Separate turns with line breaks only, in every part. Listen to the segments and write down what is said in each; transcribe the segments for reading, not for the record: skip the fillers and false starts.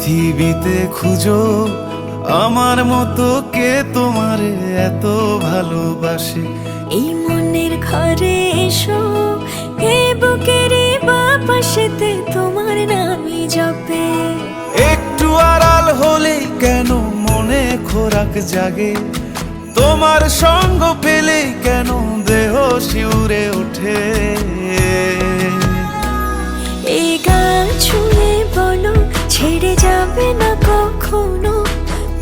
পৃথিবীতে খুঁজো আমার মতো কে তোমারে এত ভালোবাসে।
এই মনের ঘরে এসো, এ বুকের বাপাশেতে তোমার নামই জপে।
একটু আড়াল হলেই কেন মনে খোরাক জাগে, তোমার সঙ্গ পেলেই কেন দেহ শিউরে ওঠে।
এই গান ছুঁয়ে বলো ছেড়ে যাবে না কখনো,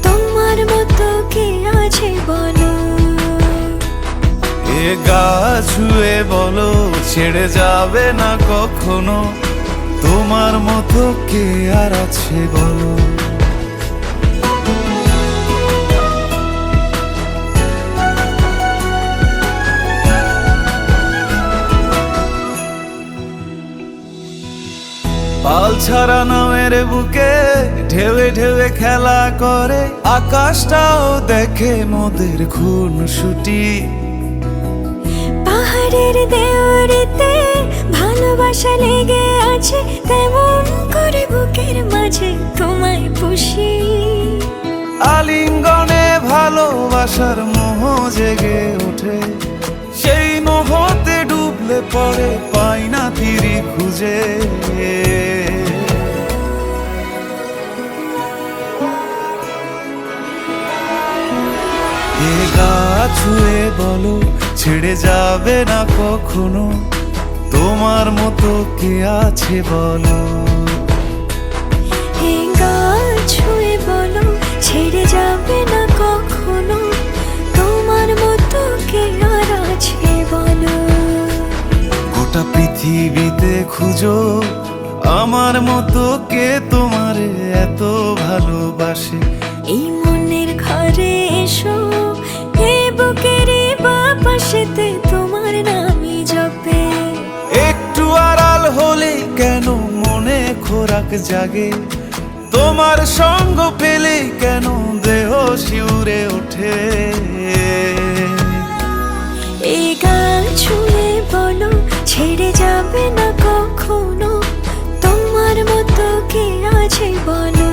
তোমার মতো কে আছে বলো।
এ গা ছুঁয়ে বলো ছেড়ে যাবে না কখনো, তোমার মতো কে আর আছে বলো। পাল ছাড়া নামের বুকে ঢেউে ঢেউে খেলা করে, আকাশটাও দেখে মোদের খুনসুটি।
পাহাড়ের দেওয়ারিতে ভালোবাসা লেগে আছে, তেমন করে বুকের মাঝে তোমায় পুষি।
আলিঙ্গনে ভালোবাসার মোহ জেগে ওঠে, সেই মোহতে ডুবলে পরে পাই না তীরি খুঁজে। এ গা ছুঁয়ে বলো ছেড়ে যাবে না কখনো, তোমার মতো কে আছে বলো।
এ গা ছুঁয়ে বলো ছেড়ে যাবে না কখনো, তোমার মতো কে আর আছে বলো।
গোটা পৃথিবীতে খুঁজো আমার মতো কে তোমারে এত ভালোবাসে।
এই মনের ঘরে এসো, এ বুকের বাপাশেতে তোমার নামই জপে।
একটু আড়াল হলেই কেন মনে খোরাক জাগে, তোমার সঙ্গ পেলেই কেন দেহ শিউরে ওঠে।
এই গান ছুঁয়ে বলো ছেড়ে যাবে না কখনো, তোমার মতো কে আছে বলো।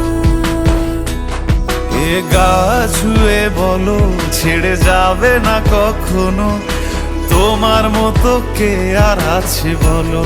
এ গা ছুঁয়ে বলো ছেড়ে যাবে না কখনো, তোমার মতো কে আর আছে বলো।